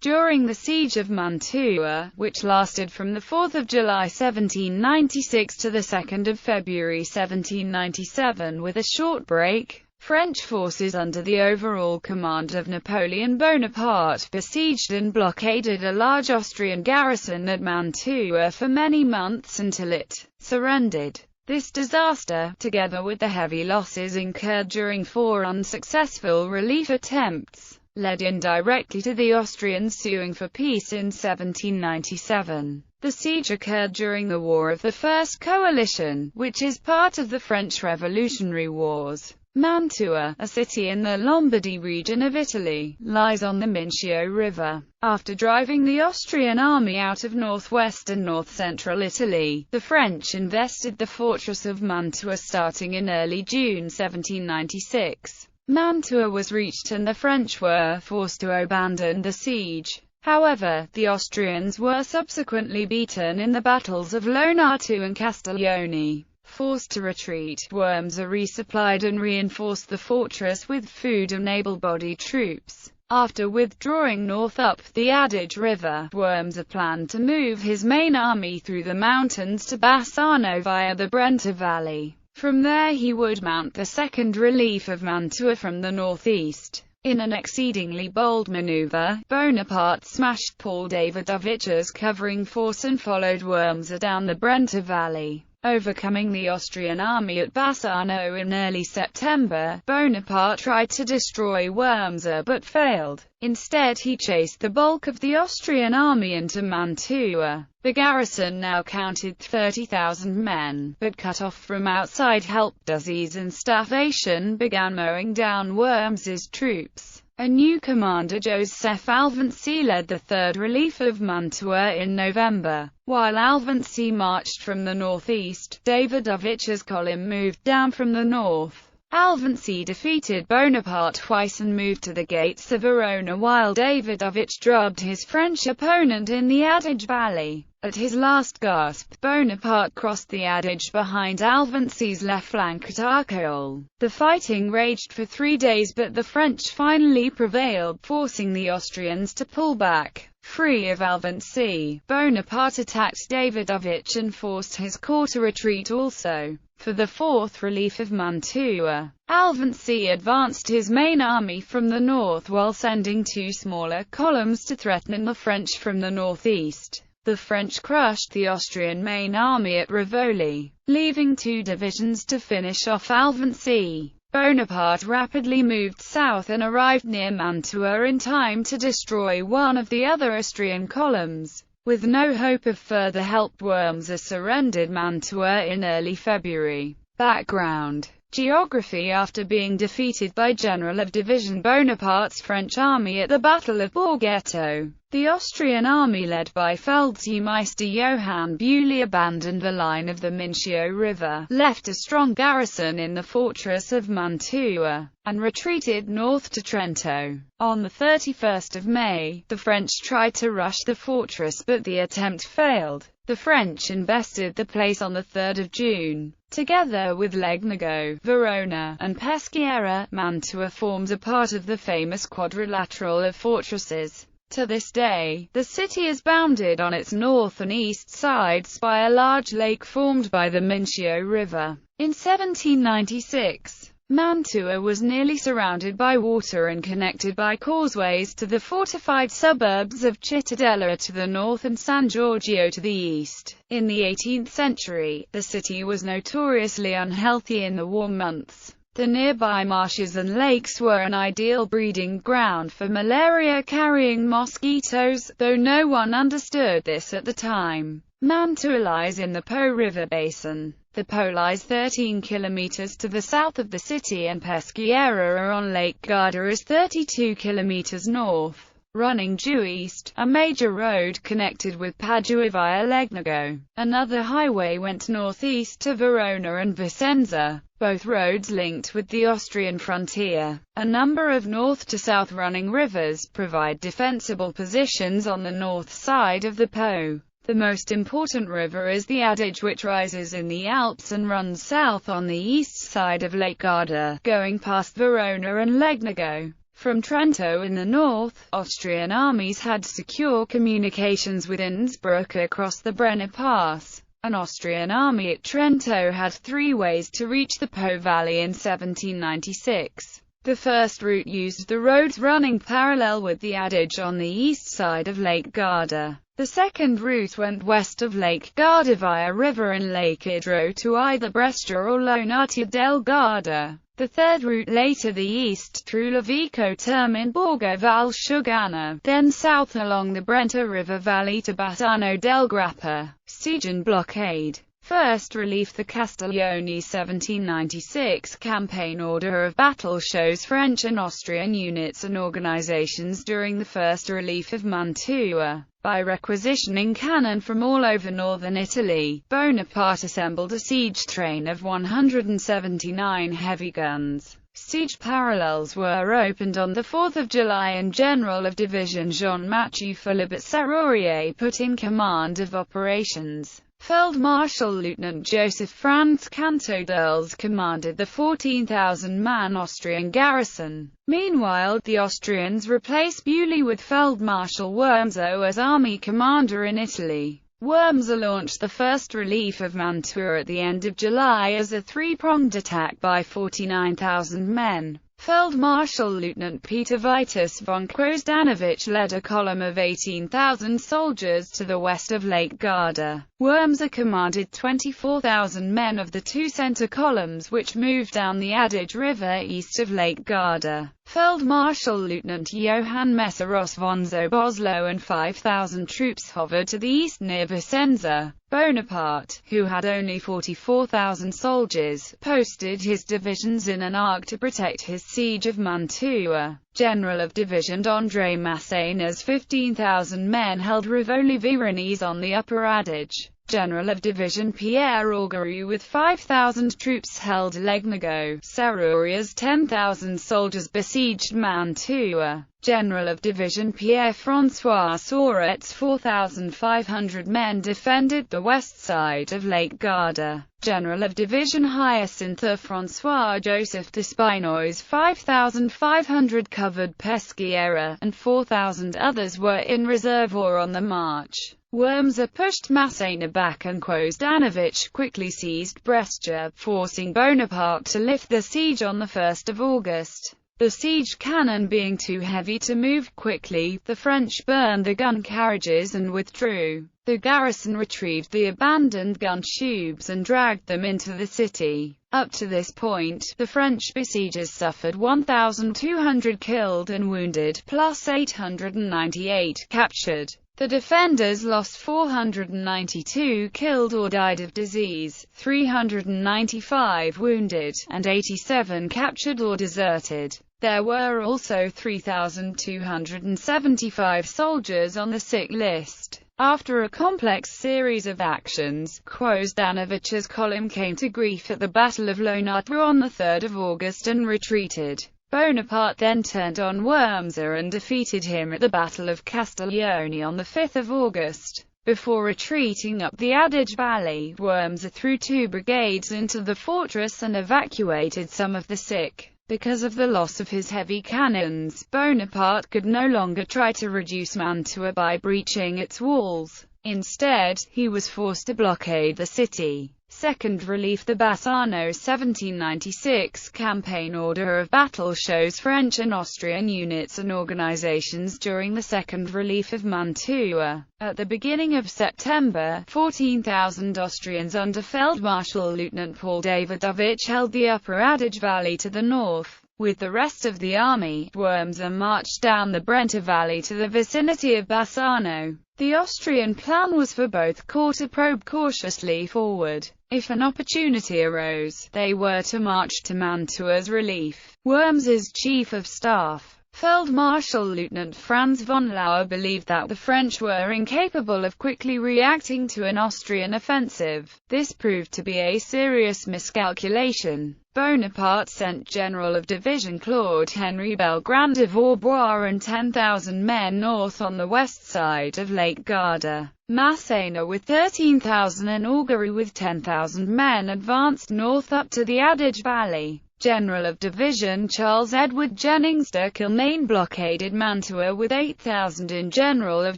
During the Siege of Mantua, which lasted from the 4th of July 1796 to the 2nd of February 1797 with a short break, French forces under the overall command of Napoleon Bonaparte besieged and blockaded a large Austrian garrison at Mantua for many months until it surrendered. This disaster, together with the heavy losses incurred during 4 unsuccessful relief attempts, led indirectly to the Austrians suing for peace in 1797. The siege occurred during the War of the First Coalition, which is part of the French Revolutionary Wars. Mantua, a city in the Lombardy region of Italy, lies on the Mincio River. After driving the Austrian army out of northwest and north-central Italy, the French invested the fortress of Mantua starting in early June 1796. Mantua was reached and the French were forced to abandon the siege. However, the Austrians were subsequently beaten in the battles of Lonato and Castiglione. Forced to retreat, Worms resupplied and reinforced the fortress with food and able-bodied troops. After withdrawing north up the Adige River, Worms planned to move his main army through the mountains to Bassano via the Brenta Valley. From there he would mount the second relief of Mantua from the northeast. In an exceedingly bold maneuver, Bonaparte smashed Paul Davidovich's covering force and followed Worms down the Brenta Valley. Overcoming the Austrian army at Bassano in early September, Bonaparte tried to destroy Worms but failed. Instead he chased the bulk of the Austrian army into Mantua. The garrison now counted 30,000 men, but cut off from outside help, disease and starvation began mowing down Worms's troops. A new commander, Joseph Alfonsi, led the third relief of Mantua in November. While Alfonsi marched from the northeast, Davidovich's column moved down from the north. Alfonsi defeated Bonaparte twice and moved to the gates of Verona while Davidovich drubbed his French opponent in the Adige Valley. At his last gasp, Bonaparte crossed the Adige behind Alfonsi's left flank at Arcole. The fighting raged for 3 days but the French finally prevailed, forcing the Austrians to pull back. Free of Alfonsi, Bonaparte attacked Davidovich and forced his corps to retreat also. For the fourth relief of Mantua, Alfonsi advanced his main army from the north while sending 2 smaller columns to threaten the French from the northeast. The French crushed the Austrian main army at Rivoli, leaving 2 divisions to finish off Alfonsi. Bonaparte rapidly moved south and arrived near Mantua in time to destroy one of the other Austrian columns. With no hope of further help, Worms surrendered Mantua in early February. Background: Geography. After being defeated by General of Division Bonaparte's French army at the Battle of Borgetto, the Austrian army led by Feldseemeister Johann Bewley abandoned the line of the Mincio River, left a strong garrison in the fortress of Mantua, and retreated north to Trento. On the 31st of May, the French tried to rush the fortress but the attempt failed. The French invested the place on the 3rd of June. Together with Legnago, Verona, and Peschiera, Mantua forms a part of the famous quadrilateral of fortresses. To this day, the city is bounded on its north and east sides by a large lake formed by the Mincio River. In 1796, Mantua was nearly surrounded by water and connected by causeways to the fortified suburbs of Cittadella to the north and San Giorgio to the east. In the 18th century, the city was notoriously unhealthy in the warm months. The nearby marshes and lakes were an ideal breeding ground for malaria-carrying mosquitoes, though no one understood this at the time. Mantua lies in the Po River Basin. The Po lies 13 kilometers to the south of the city and Peschiera on Lake Garda is 32 kilometers north. Running due east, a major road connected with Padua via Legnago. Another highway went northeast to Verona and Vicenza, both roads linked with the Austrian frontier. A number of north to south running rivers provide defensible positions on the north side of the Po. The most important river is the Adige, which rises in the Alps and runs south on the east side of Lake Garda, going past Verona and Legnago. From Trento in the north, Austrian armies had secure communications with Innsbruck across the Brenner Pass. An Austrian army at Trento had three ways to reach the Po Valley in 1796. The first route used the roads running parallel with the Adige on the east side of Lake Garda. The second route went west of Lake Garda via river and Lake Idro to either Brescia or Lonati del Garda. The third route lay to the east through Levico Terme in Borgo Valsugana, then south along the Brenta River Valley to Bassano del Grappa. Siegen Blockade. First Relief. The Castiglione 1796 campaign order of battle shows French and Austrian units and organizations during the First Relief of Mantua. By requisitioning cannon from all over northern Italy, Bonaparte assembled a siege train of 179 heavy guns. Siege parallels were opened on 4 July and General of Division Jean-Mathieu Philibert Serrurier put in command of operations. Feld-Marshal Lieutenant Joseph Franz Canto-Derls commanded the 14,000-man Austrian garrison. Meanwhile, the Austrians replaced Bewley with Feld-Marshal Wurmser as army commander in Italy. Wurmser launched the First Relief of Mantua at the end of July as a three-pronged attack by 49,000 men. Feld-Marshal Lieutenant Peter Vitus von Krosdanovich led a column of 18,000 soldiers to the west of Lake Garda. Wurmser commanded 24,000 men of the two center columns which moved down the Adige River east of Lake Garda. Feld-Marshal Lieutenant Johann Messeros von Zoboslo and 5,000 troops hovered to the east near Vicenza. Bonaparte, who had only 44,000 soldiers, posted his divisions in an arc to protect his siege of Mantua. General of Division André Masséna's 15,000 men held Rivoli-Veronese on the upper Adige. General of Division Pierre Augereau with 5,000 troops held Legnago. Serrurier's 10,000 soldiers besieged Mantua. General of Division Pierre-François Sauret's 4,500 men defended the west side of Lake Garda. General of Division Hyacinthe François-Joseph Despinois' 5,500 covered Peschiera, and 4,000 others were in reserve or on the march. Wurmser pushed Masséna back and Krosdanovich quickly seized Brescia, forcing Bonaparte to lift the siege on 1 August. The siege cannon being too heavy to move quickly, the French burned the gun carriages and withdrew. The garrison retrieved the abandoned gun tubes and dragged them into the city. Up to this point, the French besiegers suffered 1,200 killed and wounded, plus 898 captured. The defenders lost 492 killed or died of disease, 395 wounded, and 87 captured or deserted. There were also 3,275 soldiers on the sick list. After a complex series of actions, Krosdanovich's column came to grief at the Battle of Lonati on 3 August and retreated. Bonaparte then turned on Wurmser and defeated him at the Battle of Castiglione on 5 August. Before retreating up the Adige Valley, Wurmser threw 2 brigades into the fortress and evacuated some of the sick. Because of the loss of his heavy cannons, Bonaparte could no longer try to reduce Mantua by breaching its walls. Instead, he was forced to blockade the city. Second Relief. The Bassano 1796 campaign order of battle shows French and Austrian units and organizations during the Second Relief of Mantua. At the beginning of September, 14,000 Austrians under Feldmarschall Lieutenant Paul Davidovich held the upper Adige Valley to the north. With the rest of the army, Wurmser marched down the Brenta Valley to the vicinity of Bassano. The Austrian plan was for both corps to probe cautiously forward. If an opportunity arose, they were to march to Mantua's relief. Wurmser's chief of staff, Feld-Marshal Lieutenant Franz von Lauer, believed that the French were incapable of quickly reacting to an Austrian offensive. This proved to be a serious miscalculation. Bonaparte sent General of Division Claude-Henri Belgrand de Vaubois and 10,000 men north on the west side of Lake Garda. Masséna with 13,000 and Augereau with 10,000 men advanced north up to the Adige Valley. General of Division Charles Edward Jennings de Kilmaine blockaded Mantua with 8,000 in. General of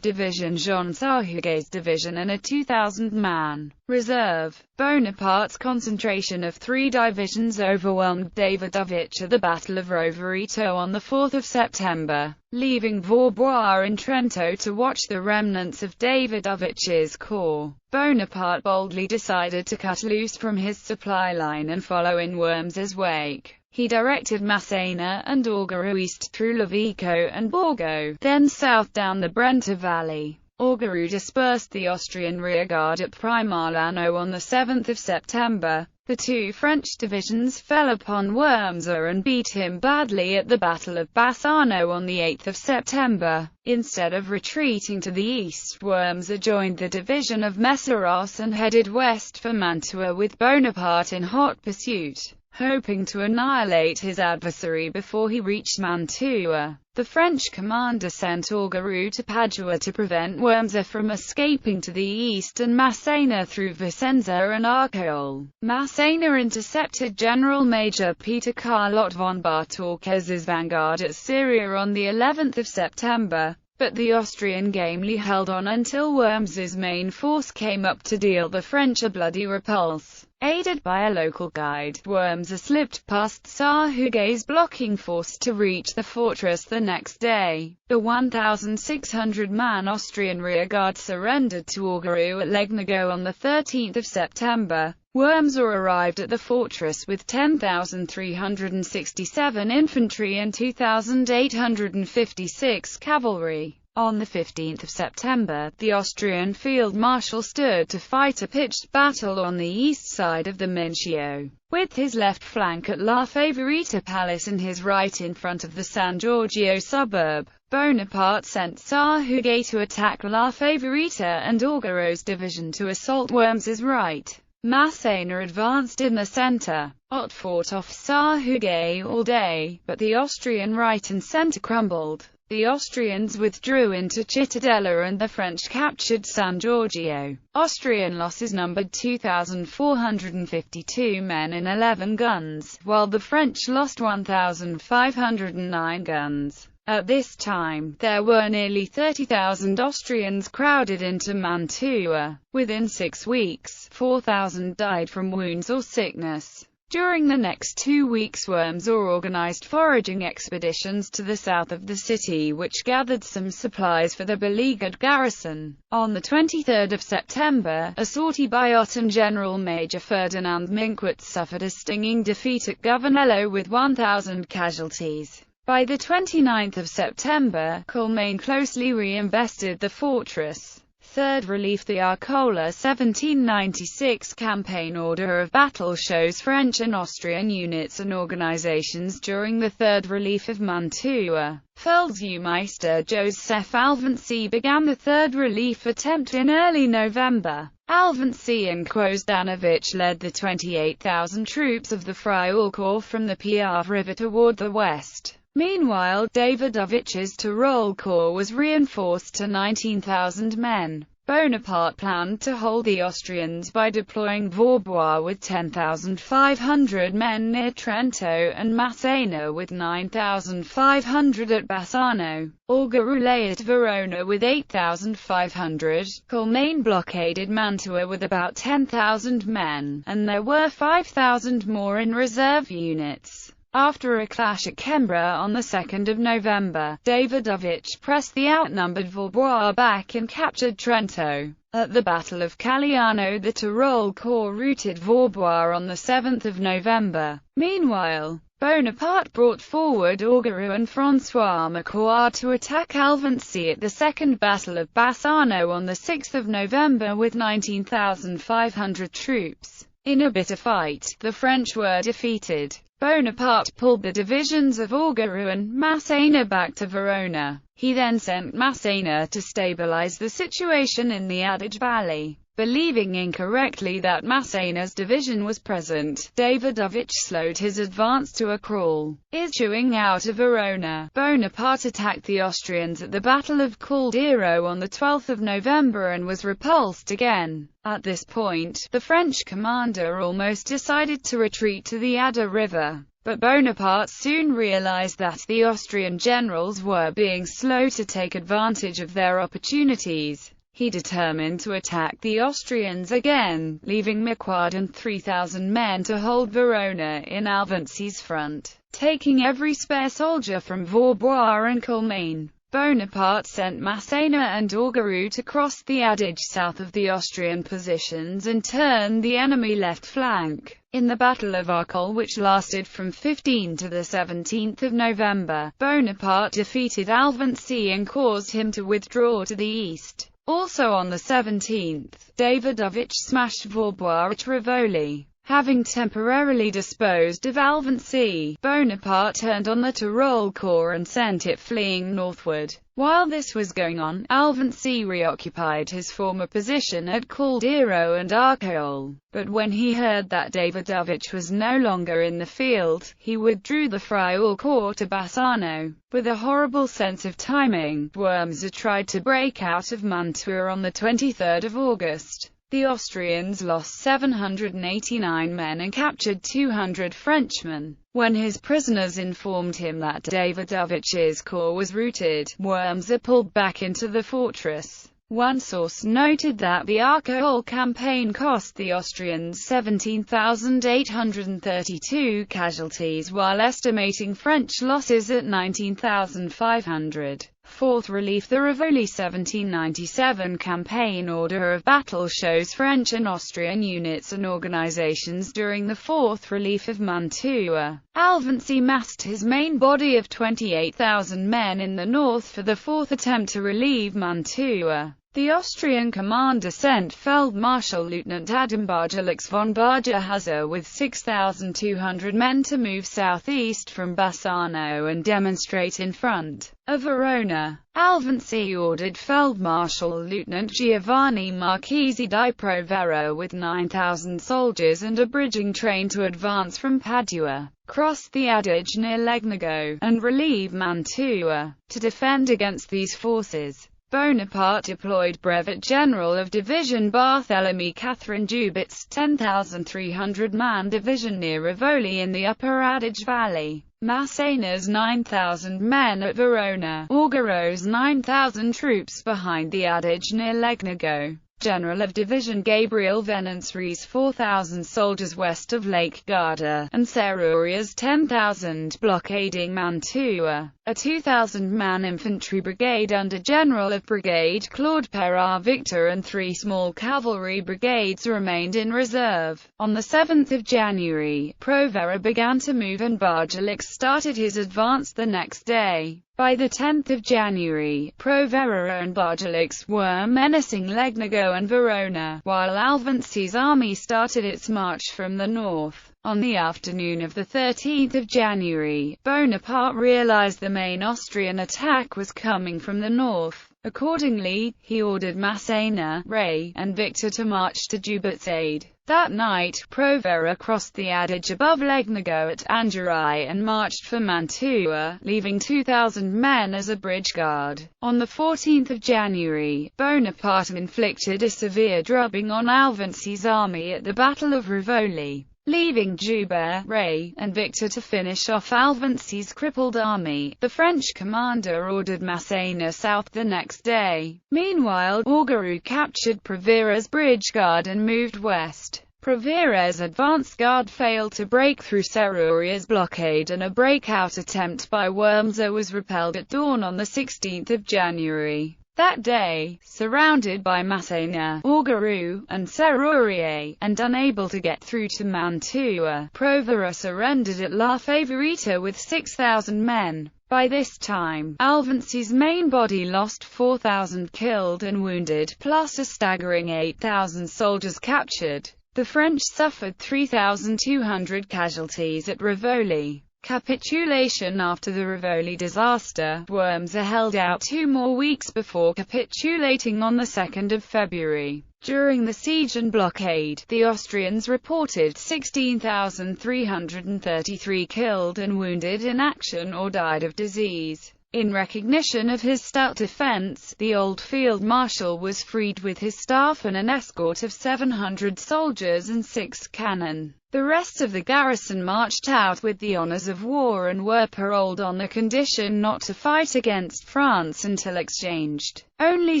Division Jean Sahuguet's division and a 2,000-man reserve. Bonaparte's concentration of 3 divisions overwhelmed Davidovich at the Battle of Rovereto on 4 September, leaving Vaubois in Trento to watch the remnants of Davidovich's corps. Bonaparte boldly decided to cut loose from his supply line and follow in Worms's wake. He directed Massena and Augereau east through Levico and Borgo, then south down the Brenta Valley. Augereau dispersed the Austrian rearguard at Primarlano on 7 September. The 2 French divisions fell upon Worms and beat him badly at the Battle of Bassano on 8 September. Instead of retreating to the east, Worms joined the division of Messeros and headed west for Mantua with Bonaparte in hot pursuit, hoping to annihilate his adversary before he reached Mantua. The French commander sent Augereau to Padua to prevent Worms from escaping to the east and Massena through Vicenza and Arcole. Massena intercepted General Major Peter Carlot von Bartolkez's vanguard at Syria on the 11th of September, but the Austrian gamely held on until Worms's main force came up to deal the French a bloody repulse. Aided by a local guide, Worms slipped past Sahuguet's blocking force to reach the fortress the next day. The 1,600-man Austrian rearguard surrendered to Augereau at Legnago on 13 September. Worms arrived at the fortress with 10,367 infantry and 2,856 cavalry. On 15 September, the Austrian field marshal stood to fight a pitched battle on the east side of the Mincio, with his left flank at La Favorita Palace and his right in front of the San Giorgio suburb. Bonaparte sent Sahuguet to attack La Favorita and Augereau's division to assault Worms's right. Massena advanced in the centre. Ott fought off Sahuguet all day, but the Austrian right and centre crumbled. The Austrians withdrew into Cittadella and the French captured San Giorgio. Austrian losses numbered 2,452 men and 11 guns, while the French lost 1,509 guns. At this time, there were nearly 30,000 Austrians crowded into Mantua. Within 6 weeks, 4,000 died from wounds or sickness. During the next 2 weeks, Worms organized foraging expeditions to the south of the city which gathered some supplies for the beleaguered garrison. On 23 September, a sortie by Ottoman General Major Ferdinand Minquet suffered a stinging defeat at Governello with 1,000 casualties. By 29 September, Kilmaine closely reinvested the fortress. Third Relief. The Arcola 1796 campaign order of battle shows French and Austrian units and organizations during the Third Relief of Mantua. Feldseemeister Joseph Alvansi began the Third Relief attempt in early November. Alvansi and Kvosdanovich led the 28,000 troops of the Friaul Corps from the Piave River toward the west. Meanwhile, Davidovich's Tyrol Corps was reinforced to 19,000 men. Bonaparte planned to hold the Austrians by deploying Vaubois with 10,500 men near Trento and Massena with 9,500 at Bassano. Augereau lay at Verona with 8,500. Kilmaine blockaded Mantua with about 10,000 men, and there were 5,000 more in reserve units. After a clash at Coimbra on 2 November, Davidovich pressed the outnumbered Vaubois back and captured Trento. At the Battle of Caliano, the Tyrol Corps routed Vaubois on 7 November. Meanwhile, Bonaparte brought forward Augereau and François Macois to attack Alvansi at the Second Battle of Bassano on 6 November with 19,500 troops. In a bitter fight, the French were defeated. Bonaparte pulled the divisions of Augereau and Massena back to Verona. He then sent Massena to stabilize the situation in the Adige Valley. Believing incorrectly that Massena's division was present, Davidovich slowed his advance to a crawl. Issuing out of Verona, Bonaparte attacked the Austrians at the Battle of Caldero on 12 November and was repulsed again. At this point, the French commander almost decided to retreat to the Adda River. But Bonaparte soon realized that the Austrian generals were being slow to take advantage of their opportunities. He determined to attack the Austrians again, leaving Miquard and 3,000 men to hold Verona in Alfonsi's front, taking every spare soldier from Vaubois and Colmane. Bonaparte sent Massena and Augereau to cross the Adige south of the Austrian positions and turn the enemy left flank. In the Battle of Arcole, which lasted from 15 to the 17th of November, Bonaparte defeated Alfonsi and caused him to withdraw to the east. Also on the 17th, Davidovich smashed Vaubois at Rivoli. Having temporarily disposed of Alfonsi, Bonaparte turned on the Tyrol Corps and sent it fleeing northward. While this was going on, Alfonsi reoccupied his former position at Caldero and Arcole. But when he heard that Davidovich was no longer in the field, he withdrew the Friaul Corps to Bassano. With a horrible sense of timing, Wurmser tried to break out of Mantua on the 23rd of August. The Austrians lost 789 men and captured 200 Frenchmen. When his prisoners informed him that Davidovich's corps was routed, Wurmser pulled back into the fortress. One source noted that the Arcole campaign cost the Austrians 17,832 casualties, while estimating French losses at 19,500. Fourth Relief. The Rivoli 1797 campaign order of battle shows French and Austrian units and organizations during the Fourth Relief of Mantua. Alfonsi massed his main body of 28,000 men in the north for the fourth attempt to relieve Mantua. The Austrian commander sent Feldmarschall Lieutenant Adam Barjalix von Bargerhauser with 6,200 men to move southeast from Bassano and demonstrate in front of Verona. Alfonsi ordered Feldmarschall Lieutenant Giovanni Marchesi di Provera with 9,000 soldiers and a bridging train to advance from Padua, cross the Adige near Legnago, and relieve Mantua. To defend against these forces, Bonaparte deployed Brevet General of Division Barthélemy Catherine Dubit's 10,300-man division near Rivoli in the Upper Adige Valley, Massena's 9,000 men at Verona, Augereau's 9,000 troops behind the Adige near Legnago, General of Division Gabriel Venance's 4,000 soldiers west of Lake Garda, and Serruria's 10,000 blockading Mantua. A 2,000-man infantry brigade under General of Brigade Claude Perard Victor and 3 small cavalry brigades remained in reserve. On the 7th of January, Provera began to move and Barjalix started his advance the next day. By the 10th of January, Provera and Barjalix were menacing Legnago and Verona, while Alfonsi's army started its march from the north. On the afternoon of the 13th of January, Bonaparte realized the main Austrian attack was coming from the north. Accordingly, he ordered Massena, Ray, and Victor to march to Dubit's aid. That night, Provera crossed the Adige above Legnago at Angerai and marched for Mantua, leaving 2,000 men as a bridge guard. On the 14th of January, Bonaparte inflicted a severe drubbing on Alfonsi's army at the Battle of Rivoli, leaving Joubert, Ray, and Victor to finish off Alfonsi's crippled army. The French commander ordered Massena south the next day. Meanwhile, Augereau captured Provera's bridge guard and moved west. Provera's advance guard failed to break through Serruria's blockade, and a breakout attempt by Wurmser was repelled at dawn on the 16th of January. That day, surrounded by Massena, Augereau, and Serruria, and unable to get through to Mantua, Provera surrendered at La Favorita with 6,000 men. By this time, Alfonsi's main body lost 4,000 killed and wounded, plus a staggering 8,000 soldiers captured. The French suffered 3,200 casualties at Rivoli. Capitulation. After the Rivoli disaster, Wurmser held out 2 more weeks before capitulating on the 2nd of February. During the Siegen Blockade, the Austrians reported 16,333 killed and wounded in action or died of disease. In recognition of his stout defense, the old field marshal was freed with his staff and an escort of 700 soldiers and 6 cannon. The rest of the garrison marched out with the honors of war and were paroled on the condition not to fight against France until exchanged. Only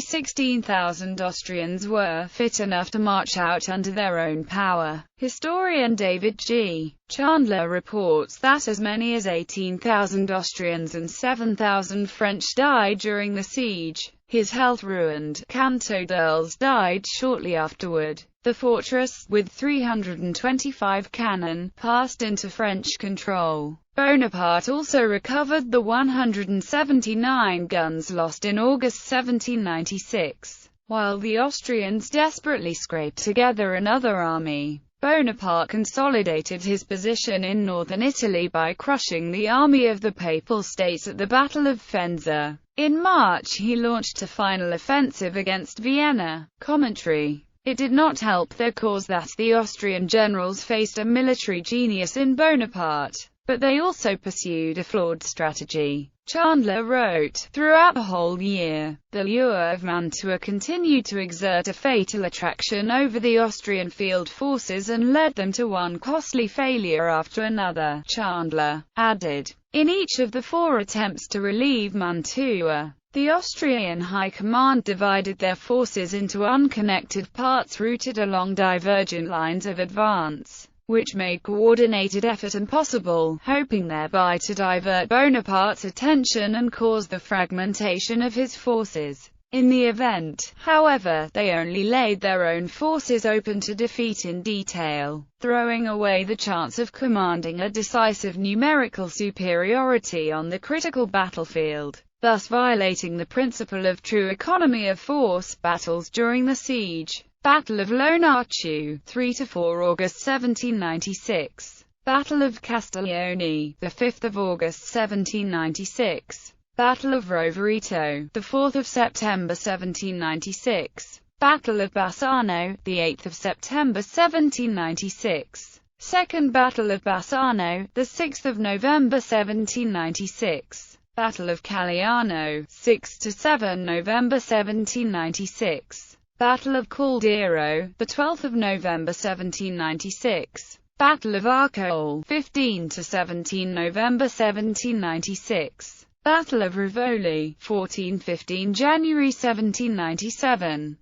16,000 Austrians were fit enough to march out under their own power. Historian David G. Chandler reports that as many as 18,000 Austrians and 7,000 French died during the siege. His health ruined, Canteau-d'Oeils died shortly afterward. The fortress, with 325 cannon, passed into French control. Bonaparte also recovered the 179 guns lost in August 1796. While the Austrians desperately scraped together another army, Bonaparte consolidated his position in northern Italy by crushing the army of the Papal States at the Battle of Faenza. In March he launched a final offensive against Vienna. Commentary. It did not help their cause that the Austrian generals faced a military genius in Bonaparte, but they also pursued a flawed strategy. Chandler wrote, throughout the whole year, the lure of Mantua continued to exert a fatal attraction over the Austrian field forces and led them to one costly failure after another. Chandler added, in each of the 4 attempts to relieve Mantua, the Austrian High Command divided their forces into unconnected parts routed along divergent lines of advance, which made coordinated effort impossible, hoping thereby to divert Bonaparte's attention and cause the fragmentation of his forces. In the event, however, they only laid their own forces open to defeat in detail, throwing away the chance of commanding a decisive numerical superiority on the critical battlefield, thus violating the principle of true economy of force. Battles during the siege. Battle of Lonartu, 3–4 August 1796. Battle of Castiglione, the 5th of August 1796. Battle of Rovereto, the 4th of September 1796. Battle of Bassano, the 8th of September 1796. Second Battle of Bassano, the 6th of November 1796. Battle of Caliano, 6–7 November 1796. Battle of Caldero, the 12th of November 1796. Battle of Arcole, 15–17 November 1796. Battle of Rivoli, 14–15 January 1797.